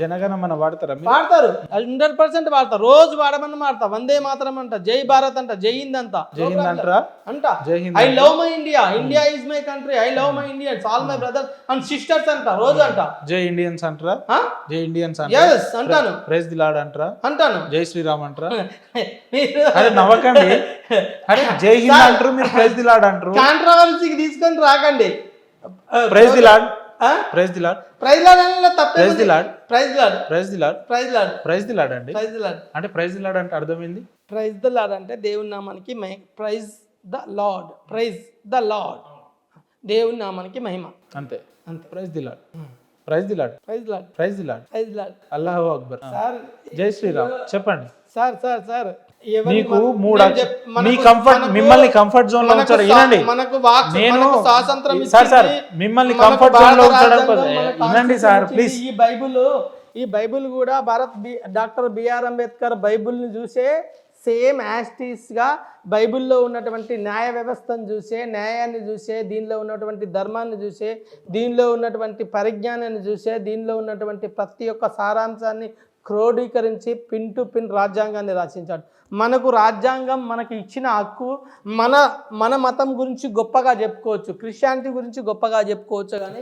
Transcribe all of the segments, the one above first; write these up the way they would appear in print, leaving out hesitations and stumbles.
జనగణమన వాడతారా మీరు? వాడతారు 100% వాడతారు. రోజు వాడమని వాడతా. వందే మాతరం అంట, జై భారత్ అంట, జై హింద్ అంట, జై హింద్ అంటారా? అంట. జై Hind I love my India, India is my country, I love my Indians, all my brothers and sisters అంట రోజు అంట. జై ఇండియన్స్ అంటారా? జై ఇండియన్స్ yes అంటాను. ప్రైజ్ ది లార్డ్ అంటారా? అంటాను. జై శ్రీరామ్ అంటారా? అరే నవ్వకండి. అరే జై హింద్ అంటారు, మీరు ప్రైజ్ ది లార్డ్ అంటారు. కాంట్రవర్సీకి తీసుకొని రాకండి. Praise the Lord, praise the Lord, praise Lord అంటే తప్పే. Praise the Lord, praise Lord, praise the Lord, praise Lord, praise the Lord అండి. ప్రైజ్ లార్డ్ అంటే ప్రైజ్ ది లార్డ్ అంటే అర్థమైంది. ప్రైజ్ ద లార్డ్ అంటే దేవుని నామానికి praise the Lord, praise the Lord, దేవుని నామానికి మహిమ. అంతే అంతే. Praise the Lord, praise the Lord, praise Lord, praise the Lord, praise Lord, అల్లాహు అక్బర్. సార్ జై శ్రీరామ్ చెప్పండి. సార్ మీకు మీ కంఫర్ట్, మిమ్మల్ని కంఫర్ట్ జోన్ లో ఉంచారు. వినండి, నేను స్వాతంత్రం సార్ మిమ్మల్ని కంఫర్ట్ జోన్ లో ఉంచడం వినండి సార్ ప్లీజ్. ఈ బైబిల్ కూడా డాక్టర్ బిఆర్ అంబేద్కర్ బైబిల్ని చూసే సేమ్ యాస్టీస్గా బైబిల్లో ఉన్నటువంటి న్యాయ వ్యవస్థను చూసే, న్యాయాన్ని చూసే, దీనిలో ఉన్నటువంటి ధర్మాన్ని చూసే, దీనిలో ఉన్నటువంటి పరిజ్ఞానాన్ని చూసే, దీనిలో ఉన్నటువంటి ప్రతి ఒక్క సారాంశాన్ని క్రోడీకరించి పిన్ టు పిన్ రాజ్యాంగాన్ని రచించాడు. మనకు రాజ్యాంగం మనకి ఇచ్చిన హక్కు. మన మతం గురించి గొప్పగా చెప్పుకోవచ్చు, క్రిస్టియానిటీ గురించి గొప్పగా చెప్పుకోవచ్చు, కానీ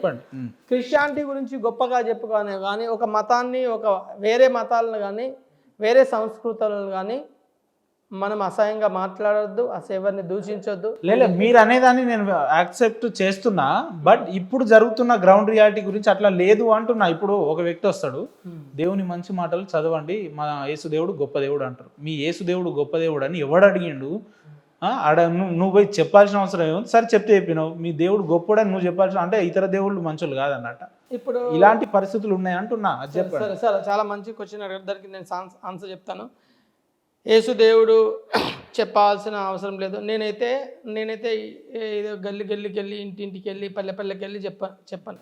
క్రిస్టియానిటీ గురించి గొప్పగా చెప్పుకోనే కానీ ఒక మతాన్ని, ఒక వేరే మతాలను కానీ వేరే సంస్కృతులను కానీ మనం అసహ్యంగా మాట్లాడొద్దు, ఎవరిని దూషించొద్దు. లేదు మీరు అనేదాన్ని నేను యాక్సెప్ట్ చేస్తున్నా, బట్ ఇప్పుడు జరుగుతున్న గ్రౌండ్ రియాలిటీ గురించి అట్లా లేదు అంటున్నా. ఇప్పుడు ఒక వ్యక్తి వస్తాడు, దేవుని మంచి మాటలు చదవండి, మా యేసుదేవుడు గొప్ప దేవుడు అంటారు. మీ యేసుదేవుడు గొప్ప దేవుడు అని ఎవడు అడిగిండు? ఆడ నువ్వు పోయి చెప్పాల్సిన అవసరం ఏముంది? సరే చెప్తే చెప్పినావు, మీ దేవుడు గొప్పడని నువ్వు చెప్పాల్సిన, అంటే ఇతర దేవుళ్ళు మంచోళ్ళు కాదన్నట్ట. ఇప్పుడు ఇలాంటి పరిస్థితులు ఉన్నాయి అంటున్నా. అది చెప్పండి. సరే చాలా మంచి క్వశ్చన్ అడిగారు, దానికి నేను ఆన్సర్ చెప్తాను. యేసుదేవుడు చెప్పాల్సిన అవసరం లేదు. నేనైతే ఏదో గల్లి ఇంటింటికి వెళ్ళి పల్లెకి వెళ్ళి చెప్పాను.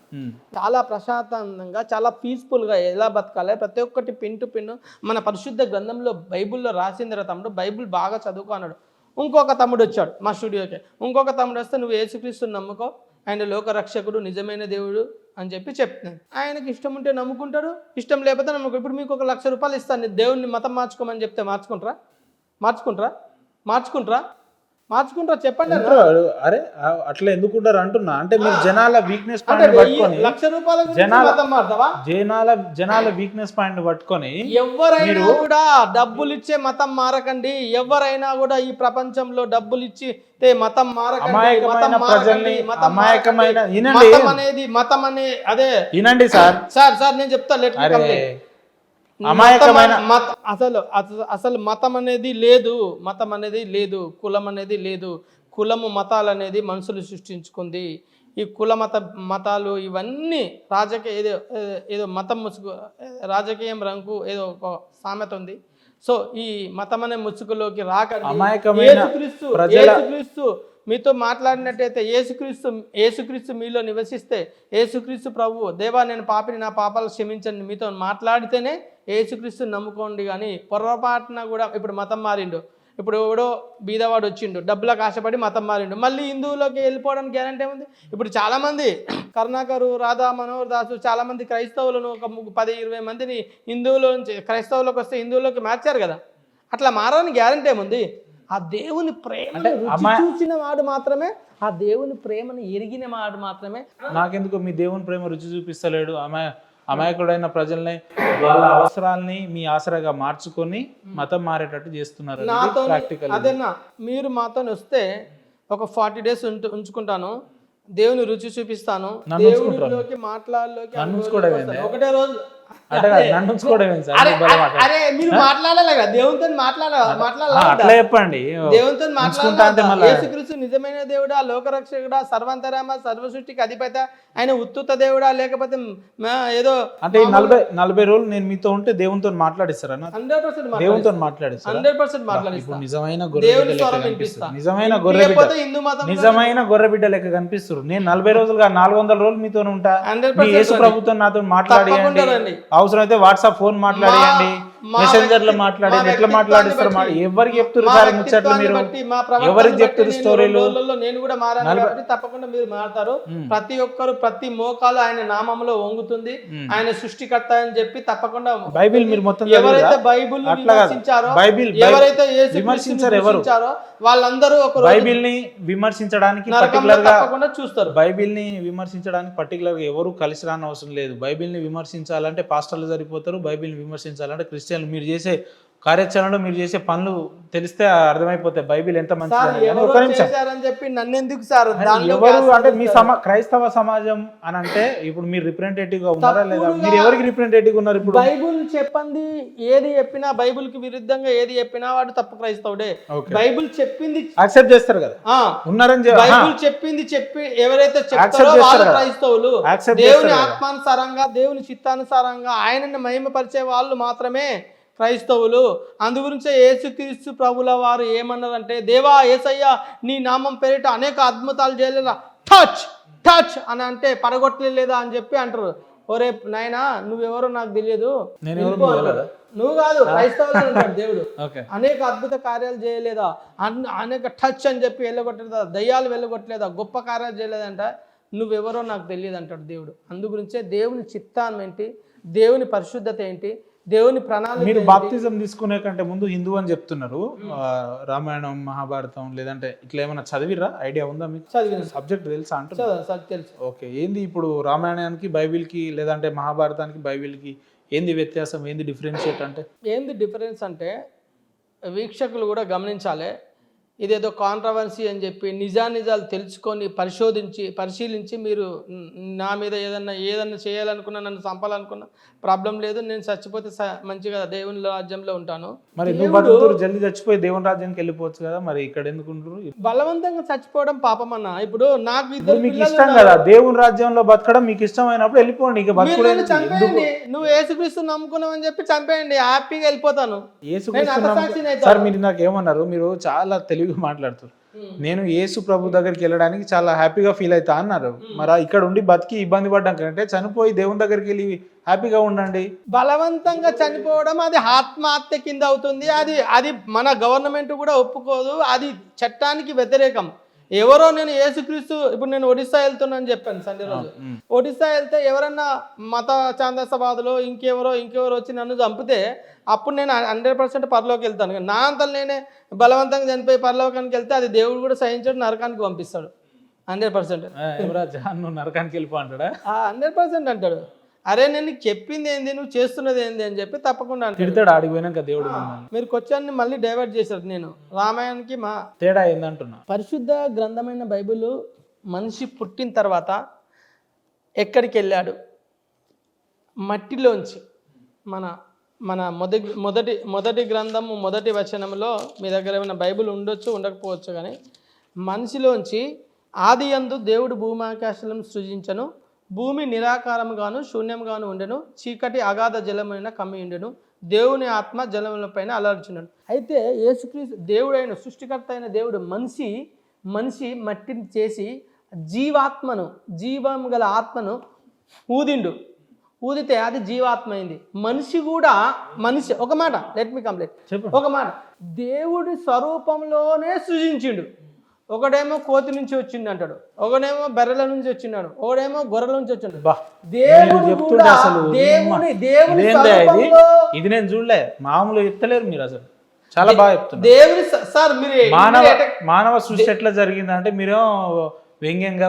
చాలా ప్రశాంతంగా, చాలా పీస్ఫుల్గా ఎలా బతకాలి ప్రతి ఒక్కటి పిన్ టు పిన్ మన పరిశుద్ధ గ్రంథంలో బైబిల్లో రాసిందిరా తమ్ముడు, బైబిల్ బాగా చదువుకో అన్నాడు. ఇంకొక తమ్ముడు వచ్చాడు మా స్టూడియోకి. ఇంకొక తమ్ముడు వస్తే నువ్వు యేసుక్రీస్తుని నమ్ముకో, ఆయన లోకరక్షకుడు, నిజమైన దేవుడు అని చెప్తున్నాను. ఆయనకి ఇష్టం ఉంటే నమ్ముకుంటాడు, ఇష్టం లేకపోతే నమ్ముకో. ఇప్పుడు మీకు ఒక ₹1,00,000 ఇస్తాను, దేవుణ్ణి మతం మార్చుకోమని చెప్తే మార్చుకుంటారా చెప్పండి. అరే అట్లా ఎందుకుంటారు అంటున్నా. అంటే మీరు జనాల వీక్నెస్ పాయింట్ పట్టుకొని జనాల వీక్నెస్ పాయింట్ పట్టుకొని ఎవరైనా కూడా డబ్బులు ఇచ్చే మతం మారకండి. ఎవరైనా కూడా ఈ ప్రపంచంలో డబ్బులు ఇచ్చి మతం మారకండి. మతం అనే అదే వినండి సార్ నేను చెప్తా. అసలు మతం అనేది లేదు, కులం అనేది లేదు. కులము మతాలు అనేది మనుషులు సృష్టించుకుంది. ఈ కుల మతాలు ఇవన్నీ ఏదో మతం ముసుగు, రాజకీయం రంగు ఏదో ఒక సామెత ఉంది. సో ఈ మతం అనే ముసుగులోకి రాకండి. యేసుక్రీస్తు మీతో మాట్లాడినట్టయితే, యేసుక్రీస్తు మీలో నివసిస్తే, యేసుక్రీస్తు ప్రభువు దేవా నేను పాపిని, నా పాపాలు క్షమించండి మీతో మాట్లాడితేనే యేసుక్రీస్తు నమ్ముకోండి. కానీ పొరపాటున కూడా ఇప్పుడు మతం మారిండు, ఇప్పుడు ఎవడో బీదవాడు వచ్చిండు, డబ్బులకు ఆశపడి మతం మారిండు, మళ్ళీ హిందువులోకి వెళ్ళిపోవడానికి గ్యారంటీ ఉంది. ఇప్పుడు చాలామంది కరుణాకరు, రాధా మనోహర్ దాసు, చాలామంది క్రైస్తవులను ఒక 10-20 మందిని హిందువుల నుంచి క్రైస్తవులకు వస్తే హిందువులోకి మార్చారు కదా. అట్లా మారడానికి గ్యారంటీ ఏముంది? ఆ దేవుని ప్రేమను చూసిన వాడు మాత్రమే, ఆ దేవుని ప్రేమను ఎరిగిన వాడు మాత్రమే. నాకెందుకు మీ దేవుని ప్రేమ రుచి చూపిస్తలేడు? అమాయకుడైన ప్రజల్ని, వాళ్ళ అవసరాలని మీ ఆసరాగా మార్చుకొని మతం మారేటట్టు చేస్తున్నారు. అదేనా మీరు మాతో వస్తే ఒక 40 days ఉంచుకుంటాను, దేవుని రుచి చూపిస్తాను, దేవుడిలోకి మాట్లాడలోకి ఒకటే రోజు. అరే మీరు మాట్లాడాలి కదా దేవునితో, మాట్లాడాలి చెప్పండి. దేవునితో మాట్లాడాలి. యేసుక్రీస్తు నిజమైన దేవుడా, లోకరక్షకుడా, సర్వంతరామ, సర్వసృష్టికి అధిపత, ఆయన ఉత్తుత దేవుడా, లేకపోతే ఏదో అంటే 40 రోజులు నేను మీతో ఉంటే దేవునితో మాట్లాడిస్తారా? 100% దేవునితో మాట్లాడిస్తారా? 100% మాట్లాడిస్తాను. నిజమైన గొర్రెబిడ్డ లెక్క కనిపిస్తారు. నేను 40 రోజులుగా 400 రోజులు మీతో ఉంటా. యేసు ప్రభుత్వం నాతో మాట్లాడి, అవసరమైతే వాట్సాప్ ఫోన్ మాట్లాడియండి, మెసెంజర్ లో మాట్లాడి ఎట్లా మాట్లాడిస్తారు ఎవరికి చెప్తున్నారు సార్ ముచ్చట్లు మీరు ఎవరికి చెప్తారు స్టోరీలు నేను కూడా మారాను కాబట్టి తప్పకుండా మీరు మారుతారు. ప్రతి ఒక్కరు ప్రతి మోకాలు ఆయన నామంలో వంగుతుంది, ఆయన సృష్టికర్త అని చెప్పి తప్పకుండా బైబిల్ మీరు మొత్తం ఎవరైతే బైబిల్ విమర్శించారో, ఎవరైతే విమర్శించారో వాళ్ళందరూ ఒక బైబిల్ ని విమర్శించడానికి పర్టికులర్ గా తప్పకుండా చూస్తారు. బైబిల్ ని విమర్శించడానికి పర్టికులర్ గా ఎవరు కలిసి రాని అవసరం లేదు. బైబిల్ ని విమర్శించాలంటే పాస్టర్లు సరిపోతారు, బైబిల్ ని విమర్శించాలంటే క్రిస్టియన్లు. మీరు చేసే కార్యాచరణలో మీరు చేసే పనులు తెలిస్తే అర్థమైపోతాయి బైబిల్ ఎంత మంచిది. చెప్పి నన్ను ఎందుకు సార్ ఎవరు అంటే మీ క్రైస్తవ సమాజం అని అంటే ఇప్పుడు మీరు రిప్రజెంటేటివ్ గా ఉన్నారా లేదా? మీరు ఎవరికి రిప్రజెంటేటివ్ ఉన్నారు? ఇప్పుడు బైబుల్ చెప్పండి, ఏది చెప్పినా బైబుల్ కి విరుద్ధంగా ఏది చెప్పినా వాడు తప్పు క్రైస్తవుడే. బైబుల్ చెప్పింది యాక్సెప్ట్ చేస్తారు కదా, ఉన్నారని. బైబుల్ చెప్పింది చెప్పి ఎవరైతే చెప్తారో వాళ్ళు క్రైస్తవులు. దేవుని ఆత్మానుసారంగా దేవుని చిత్తానుసారంగా ఆయనని మహిమపరిచే వాళ్ళు మాత్రమే క్రైస్తవులు. అందుగురించే యేసుక్రీస్తు ప్రభుల వారు ఏమన్నారంటే, దేవా యేసయ్య నీ నామం పేరిట అనేక అద్భుతాలు చేయలేదా, టచ్ టచ్ అని అంటే పడగొట్టలేదా అని చెప్పి అంటారు. ఒరే నాయనా నువ్వెవరో నాకు తెలియదు, నువ్వు కాదు క్రైస్తవులు అంటాడు దేవుడు. అనేక అద్భుత కార్యాలు చేయలేదా, అనేక టచ్ అని చెప్పి వెళ్ళగొట్టలేదా, దయ్యాలు వెళ్ళగొట్టలేదా, గొప్ప కార్యాలు చేయలేదంట, నువ్వెవరో నాకు తెలియదు అంటాడు దేవుడు. అందుగురించే దేవుని చిత్తాన్ని ఏంటి, దేవుని పరిశుద్ధత ఏంటి, దేవుని ప్రణాళిక. మీరు బాప్తిజం తీసుకునే కంటే ముందు హిందూ అని చెప్తున్నారు. రామాయణం మహాభారతం లేదంటే ఇట్లా ఏమైనా చదివిరా? ఐడియా ఉందా మీకు? చదివిన సబ్జెక్ట్ తెలుసా అంటే? తెలుసు. ఓకే, ఏంది ఇప్పుడు రామాయణానికి బైబిల్కి లేదంటే మహాభారతానికి బైబిల్కి ఏంది వ్యత్యాసం, ఏంది డిఫరెన్షియేట్ అంటే? ఏంది డిఫరెన్స్ అంటే వీక్షకులు కూడా గమనించాలి. ఇదేదో కాంట్రవర్సీ అని చెప్పి నిజాలు తెలుసుకొని పరిశీలించి మీరు నా మీద ఏదన్నా చేయాలనుకున్నా, నన్ను చంపాలనుకున్నా ప్రాబ్లం లేదు, నేను చచ్చిపోతే మంచిగా దేవుని రాజ్యంలో ఉంటాను. మరి నువ్వు జల్దీ చచ్చిపోయి దేవుని రాజ్యానికి వెళ్ళిపోవచ్చు కదా, మరి ఇక్కడ ఎందుకు ఉంటారు? బలవంతంగా చచ్చిపోవడం పాపం అన్న. ఇప్పుడు నాకు మీకు ఇష్టం కదా దేవుని రాజ్యంలో బతకడం, మీకు ఇష్టమైనప్పుడు వెళ్ళిపోండి. ఇక చంపేయండి, నువ్వు యేసుక్రీస్తు నమ్ముకున్నావు అని చెప్పి చంపేయండి, హ్యాపీగా వెళ్ళిపోతాను. సార్ మీరు నాకు ఏమన్నారు, మీరు చాలా తెలివిగా మాట్లాడుతారు. నేను యేసు ప్రభు దగ్గరికి వెళ్ళడానికి చాలా హ్యాపీగా ఫీల్ అవుతా అన్నారు. మరి ఇక్కడ ఉండి బతికి ఇబ్బంది పడ్డాం కంటే చనిపోయి దేవుని దగ్గరికి వెళ్ళి హ్యాపీగా ఉండండి. బలవంతంగా చనిపోవడం అది ఆత్మహత్య కింద అవుతుంది. అది మన గవర్నమెంట్ కూడా ఒప్పుకోదు, అది చట్టానికి వ్యతిరేకం. ఎవరో నేను యేసుక్రీస్తు, ఇప్పుడు నేను ఒడిస్సా వెళ్తున్నాను చెప్పాను సండే రోజు. ఒడిస్సా వెళ్తే ఎవరన్నా మత ఛాందసవాదులు ఇంకెవరో వచ్చి నన్ను చంపితే అప్పుడు నేను 100% పరలోకి వెళ్తాను. నా అంతా నేనే బలవంతంగా చనిపోయి పరలోకానికి వెళ్తే అది దేవుడు కూడా సహించాడు, నరకానికి పంపిస్తాడు 100%. నరకానికి వెళ్ళిపో అంటాడా? 100% అంటాడు. అరే నేను చెప్పింది ఏంది, నువ్వు చేస్తున్నది ఏంది అని చెప్పి తప్పకుండా తిడతాడు ఆడిపోయినాక దేవుడు. మీరు క్వశ్చన్ని మళ్ళీ డైవర్ట్ చేశారు. నేను రామాయణానికి మా తేడా ఏందంటున్నా. పరిశుద్ధ గ్రంథమైన బైబిల్ మనిషి పుట్టిన తర్వాత ఎక్కడికి వెళ్ళాడు, మట్టిలోంచి. మన మొదటి గ్రంథము మొదటి వచనంలో మీ దగ్గర ఏమైనా బైబిల్ ఉండొచ్చు ఉండకపోవచ్చు, కానీ మనిషిలోంచి ఆది యందు దేవుడు భూమాకాశాలను సృజించను, భూమి నిరాకారముగాను శూన్యముగాను ఉండెను, చీకటి అగాధ జలమైన కమ్మి ఉండెను, దేవుని ఆత్మ జలములపైన అలర్చున్నాడు. అయితే యేసుక్రీస్తు దేవుడైన సృష్టికర్త అయిన దేవుడు మనిషి మట్టిని చేసి జీవాత్మను, జీవం గల ఆత్మను ఊదితే అది జీవాత్మ అయింది. మనిషి ఒక మాట, లెట్ మీ కంప్లీట్. ఒక మాట, దేవుడి స్వరూపంలోనే సృజించిండు. ఒకడేమో కోతి నుంచి వచ్చింది అంటాడు, ఒకడేమో బర్రెల నుంచి వచ్చిన్నాడు, ఒకడేమో గొర్రెల నుంచి వచ్చిండు. ఇది నేను చూడలే, మామూలు చెప్తలేరు మీరు అసలు. చాలా బాగా చెప్తున్నారు. దేవుని సార్ మీరు మానవ సృష్టి ఎట్లా జరిగిందంటే మీరేమో వ్యంగ్యంగా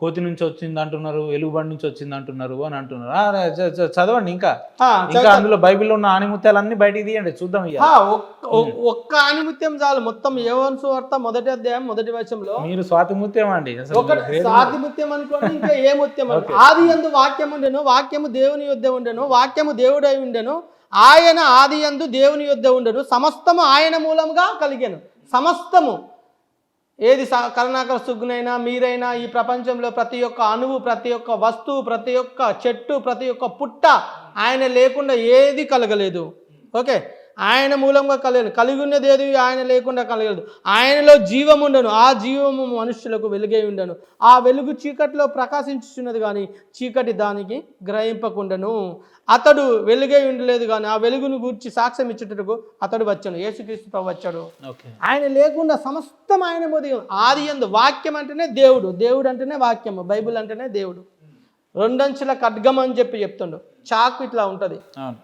కోతి నుంచి వచ్చింది అంటున్నారు, ఎలుగుబండి నుంచి వచ్చింది అంటున్నారు అని అంటున్నారు. చదవండి ఇంకా అందులో బైబిల్లో ఉన్న ఆణిముత్యాలన్నీ బయటికి తీయండి చూద్దాం. ఒక్క ఆణిముత్యం చాలు. మొత్తం యోహాను సువార్త 1వ అధ్యాయం 1వ వచనంలో మీరు స్వాతిముత్యం అండి. స్వాతిముత్యం అనుకోండి, ఇంకా ఏ ముత్యం? ఆది యందు వాక్యం ఉండెను, వాక్యము దేవుని యొద్ద ఉండెను, వాక్యము దేవుడై ఉండెను, ఆయన ఆది యందు దేవుని యొద్ద ఉండెను, సమస్తము ఆయన మూలంగా కలిగాను. సమస్తము ఏది కరుణాకర సుగ్గునైనా మీరైనా ఈ ప్రపంచంలో ప్రతి ఒక్క అణువు, ప్రతి ఒక్క వస్తువు, ప్రతి ఒక్క చెట్టు, ప్రతి ఒక్క పుట్ట ఆయన లేకుండా ఏది కలగలేదు. ఓకే, ఆయన మూలంగా కలగదు, కలిగి ఉన్నది ఏది ఆయన లేకుండా కలగదు. ఆయనలో జీవం ఉండను, ఆ జీవము మనుష్యులకు వెలుగై ఉండను. ఆ వెలుగు చీకటిలో ప్రకాశించుచున్నది కానీ చీకటి దానికి గ్రహింపకుండను. అతడు వెలుగై ఉండలేదు కానీ ఆ వెలుగును గూర్చి సాక్ష్యం ఇచ్చేటకు అతడు వచ్చాను. యేసుక్రీస్తు ప్రభు వచ్చాడు. ఆయన లేకుండా సమస్తం ఆయన మొదటి ఆది యందు వాక్యం అంటేనే దేవుడు, దేవుడు అంటేనే వాక్యము, బైబిల్ అంటేనే దేవుడు. రెండంచుల ఖడ్గం అని చెప్పి చెప్తుండు. చాకు ఇట్లా ఉంటుంది,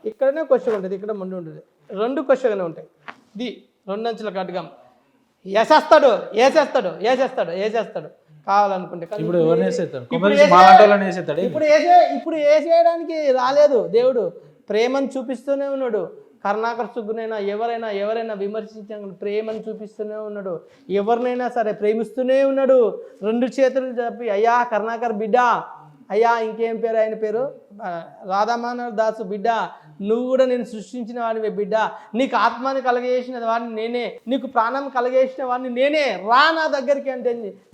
ఇక్కడనే క్వశ్చన్ ఉంటుంది, ఇక్కడ ముందు ఉంటుంది, రెండు క్వశ్చన్ ఉంటాయి. ఇది రెండంచుల ఖడ్గం. వేసేస్తాడు వేసేస్తాడు వేసేస్తాడు వేసేస్తాడు కావాలనుకుంటే. ఇప్పుడు వేసేయడానికి రాలేదు దేవుడు, ప్రేమను చూపిస్తూనే ఉన్నాడు. కరుణాకర్ సుగ్గునైనా ఎవరైనా విమర్శించాను, ప్రేమను చూపిస్తూనే ఉన్నాడు. ఎవరినైనా సరే ప్రేమిస్తూనే ఉన్నాడు. రెండు చేతులు చెప్పి, అయ్యా కరుణాకర్ బిడ్డ, అయ్యా ఇంకేం పేరు ఆయన పేరు, రాధామోహన్ దాసు బిడ్డ, నువ్వు కూడా నేను సృష్టించిన వాడివే బిడ్డ, నీకు ఆత్మని కలగజేసిన వాడిని నేనే, నీకు ప్రాణం కలగజేసిన వాడిని నేనే, రా నా దగ్గరికి అంటే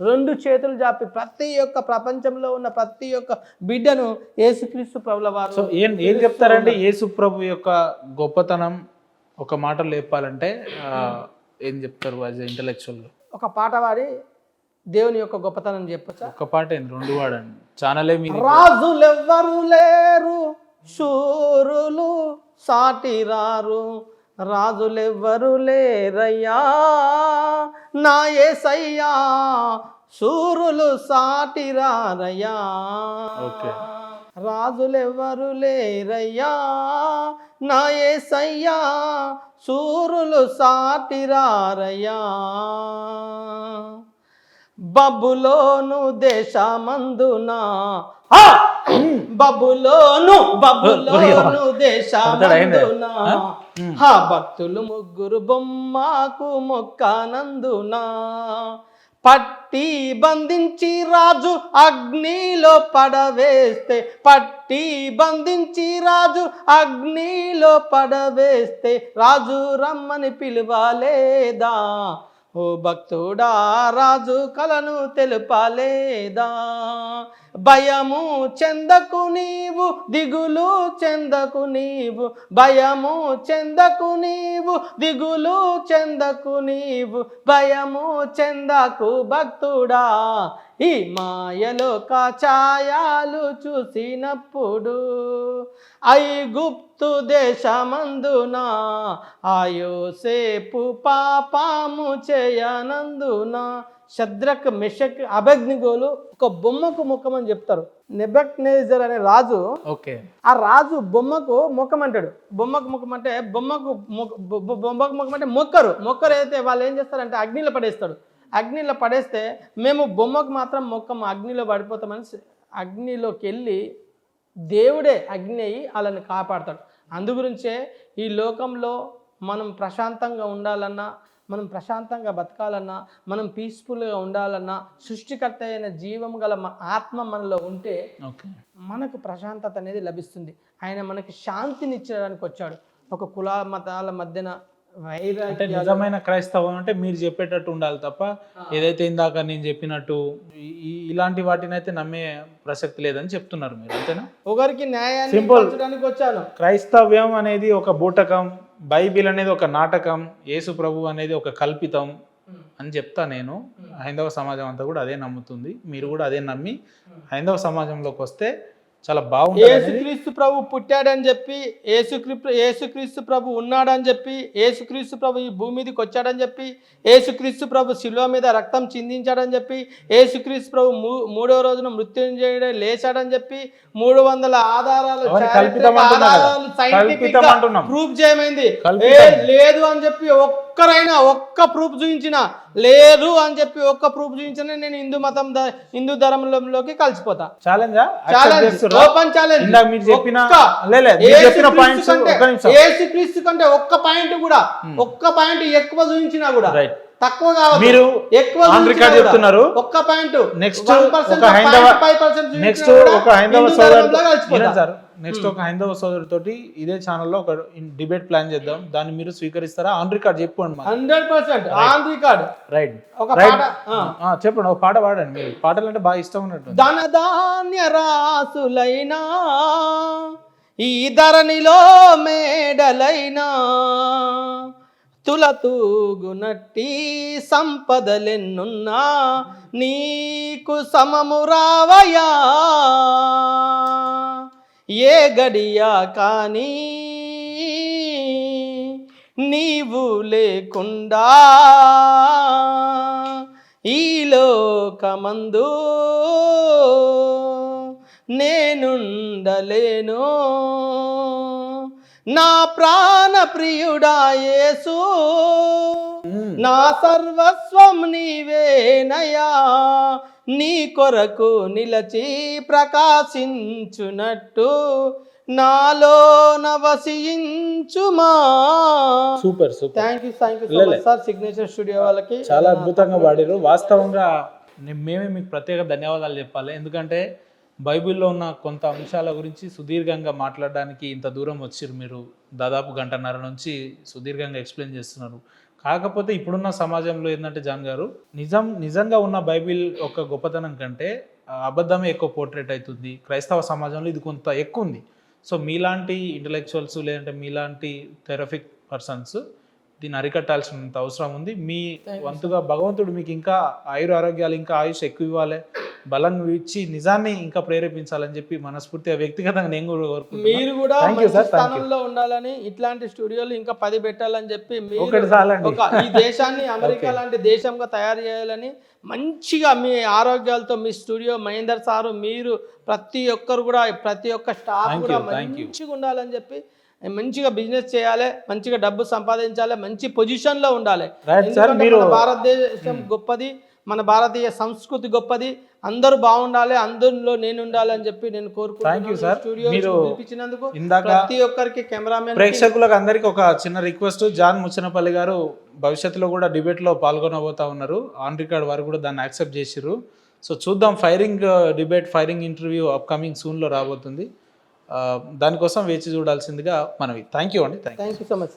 రెండు చేతులు చాపి ప్రతి ఒక్క ప్రపంచంలో ఉన్న ప్రతి ఒక్క బిడ్డను యేసుక్రీస్తు ప్రభుల వారు. సో ఏం చెప్తారంటే యేసు ప్రభు యొక్క గొప్పతనం ఒక మాటలో చెప్పాలంటే ఏం చెప్తారు యాజ్ ఇంటలెక్చువల్? ఒక పాట పాడి దేవుని యొక్క గొప్పతనం చెప్పచ్చా? ఒక పాట ఏంది, రెండు వాడండి ఛానలే మీ. రాజులెవ్వరు లేరు, శూరులు సాటి రారు, రాజులెవ్వరు లేరయ్యా నా యేసయ్యా, శూరులు సాటి రారయ్యా. రాజులెవ్వరు లేరయ్యా నా యేసయ్యా, శూరులు సాటి రారయ్యా. బబులోను దేశమందున, బబులోను దేశమందున భక్తులు ముగ్గురు బొమ్మకు మొక్కనందున, పట్టి బంధించి రాజు అగ్నిలో పడవేస్తే, పట్టి బంధించి రాజు అగ్నిలో పడవేస్తే, రాజు రమ్మని పిలువలేదా? ఓ భక్తుడా రాజు కలను తెలుపలేదా? భయము చెందకు నీవు, దిగులు చెందకు నీవు, భయము చెందకు నీవు, దిగులు చెందకు నీవు, భయము చెందకు భక్తుడా. ఈ మాయలోక ఛాయాలు చూసినప్పుడు, ఐగుప్తు దేశమందున యోసేపు పాపము చేయనందున, శద్రక్ మెషక్ అబేద్నెగోలు ఒక బొమ్మకు ముఖం అని చెప్తారు. నెబుకద్నెజర్ అనే రాజు, ఆ రాజు బొమ్మకు ముఖం అంటాడు. బొమ్మకు ముఖం అంటే బొమ్మకు ముఖం అంటే మొక్కరు అయితే వాళ్ళు ఏం చేస్తారంటే అగ్నిలో పడేస్తాడు. అగ్నిలో పడేస్తే మేము బొమ్మకు మాత్రం మొక్కము, అగ్నిలో పడిపోతామని అగ్నిలోకి వెళ్ళి దేవుడే అగ్ని అయ్యి వాళ్ళని కాపాడతాడు. అందుగురించే ఈ లోకంలో మనం ప్రశాంతంగా ఉండాలన్నా, మనం ప్రశాంతంగా బతకాలన్నా, మనం పీస్ఫుల్గా ఉండాలన్నా, సృష్టికర్త అయిన జీవం గల ఆత్మ మనలో ఉంటే మనకు ప్రశాంతత అనేది లభిస్తుంది. ఆయన మనకి శాంతిని ఇచ్చడానికి వచ్చాడు. ఒక కుల మతాల మధ్యన అంటే నిజమైన క్రైస్తవం అంటే మీరు చెప్పేటట్టు ఉండాలి తప్ప ఏదైతే ఇందాక నేను చెప్పినట్టు ఇలాంటి వాటిని అయితే నమ్మే ప్రసక్తి లేదని చెప్తున్నారు మీరు, అంతేనా? ఒకరికి న్యాయాన్ని పంచడానికి వచ్చాను. క్రైస్తవ్యం అనేది ఒక బూటకం, బైబిల్ అనేది ఒక నాటకం, యేసు ప్రభు అనేది ఒక కల్పితం అని చెప్తా నేను. హైందవ సమాజం అంతా కూడా అదే నమ్ముతుంది, మీరు కూడా అదే నమ్మి హైందవ సమాజంలోకి వస్తే చాలా బాగుంది. యేసుక్రీస్తు ప్రభు పుట్టాడని చెప్పి, యేసుక్రీస్తు ప్రభు ఉన్నాడని చెప్పి, యేసుక్రీస్తు ప్రభు ఈ భూమి మీదకి వచ్చాడని చెప్పి, యేసుక్రీస్తు ప్రభు శిలువ మీద రక్తం చిందించాడని చెప్పి, యేసుక్రీస్తు ప్రభు మూడవ రోజున మృత్యుంజయుడే లేచాడని చెప్పి 300 ఆధారాలు సైంటిఫిక్ ప్రూఫ్ చేయమైంది. లేదు అని చెప్పి ఒక్క ప్రూఫ్ చూపించిన, లేదు అని చెప్పి ఒక్క ప్రూఫ్ చూపించిన నేను హిందూ ధర్మంలోకి కలిసిపోతా. Open challenge. యేసుక్రీస్తు కంటే ఒక్క పాయింట్ కూడా, ఒక్క పాయింట్ ఎక్కువ చూపించినా కూడా, తక్కువ కావాలి, మీరు ఎక్కువ చెప్తున్నారు. ఒక్క పాయింట్ నెక్స్ట్ ఒక హైందవ సోదరుతోటి ఇదే ఛానల్లో ఒక డిబేట్ ప్లాన్ చేద్దాం. దాన్ని మీరు స్వీకరిస్తారా? ఆన్ రికార్డ్ చెప్పండి. 100% ఆన్ రికార్డ్. రైట్, చెప్పండి. ఒక పాట పాడండి. మీరు పాటలు అంటే బాగా ఇష్టం ఉన్నట్టు. ధనధాన్య రాసులైనా ఈ ధరణిలో మేడలైనా తులతూగునట్టి సంపదలెన్నున్నా నీకు సమము రావయా. ఏ గడియా కానీ నీవు లేకుండా ఈ లోకమందు నేనుండలేను. నా ప్రాణ ప్రియుడా యేసు, నా సర్వస్వం నీవేనయా. నీ కొరకు నిలచి ప్రకాశించునట్టు నాలో నవసించుమా. Super super. Thank you so much sir. Signature studio వాళ్ళకి చాలా అద్భుతంగా పాడారు. వాస్తవంగా మేమే మీకు ప్రత్యేక ధన్యవాదాలు చెప్పాలి. ఎందుకంటే బైబిల్లో ఉన్న కొంత అంశాల గురించి సుదీర్ఘంగా మాట్లాడడానికి ఇంత దూరం వచ్చారు మీరు. దాదాపు గంటన్నర నుంచి సుదీర్ఘంగా ఎక్స్ప్లెయిన్ చేస్తున్నారు. కాకపోతే ఇప్పుడున్న సమాజంలో ఏంటంటే జాన్ గారు, నిజంగా ఉన్న బైబిల్ ఒక గొప్పతనం కంటే అబద్ధమే ఎక్కువ పోర్ట్రేట్ అవుతుంది. క్రైస్తవ సమాజంలో ఇది కొంత ఎక్కువ ఉంది. సో మీలాంటి ఇంటలెక్చువల్స్ లేదంటే మీలాంటి థెరఫిక్ పర్సన్స్ దీన్ని అరికట్టాల్సినంత అవసరం ఉంది. మీ వంతుగా భగవంతుడు మీకు ఇంకా ఆరోగ్యాలు, ఇంకా ఆయుష్ ఎక్కువ ఇవ్వాలి, బలం ఇచ్చి నిజాన్ని ఇంకా ప్రేరేపించాలని చెప్పి మనస్ఫూర్తిగా వ్యక్తిగతంగా నేను కూడా కోరుకుంటున్నాను. మీరు కూడా మంచి స్థానంలో ఉండాలని, ఇట్లాంటి స్టూడియోలు ఇంకా 10 పెట్టాలని చెప్పి ఈ దేశాన్ని అమెరికా లాంటి దేశంగా తయారు చేయాలని, మంచిగా మీ ఆరోగ్యాలతో మీ స్టూడియో మహేందర్ సారు, మీరు ప్రతి ఒక్కరు కూడా, ప్రతి ఒక్క స్టాఫ్ కూడా మంచిగా ఉండాలని చెప్పి, మంచిగా బిజినెస్ చేయాలి, మంచిగా డబ్బు సంపాదించాలి, మంచి పొజిషన్లో ఉండాలి. మన భారతదేశం గొప్పది, మన భారతీయ సంస్కృతి గొప్పది, అందరూ బాగుండాలి, అందరిలో నేను ఉండాలి అని చెప్పి నేను కోరుకుంటున్నాను. స్టూడియో పిలిపించినందుకు ప్రతి ఒక్కరికి, కెమెరామెన్, ప్రేక్షకులకు అందరికి ఒక చిన్న రిక్వెస్ట్. జాన్ ముచ్చనపల్లి గారు భవిష్యత్తులో కూడా డిబేట్లో పాల్గొనబోతా ఉన్నారు. ఆన్ రికార్డ్ వారు కూడా దాన్ని యాక్సెప్ట్ చేసిర్రు. సో చూద్దాం, firing debate, firing interview upcoming సూన్లో రాబోతుంది. దానికోసం వేచి చూడాల్సిందిగా మనవి. థ్యాంక్ యూ అండి. Thank you so much.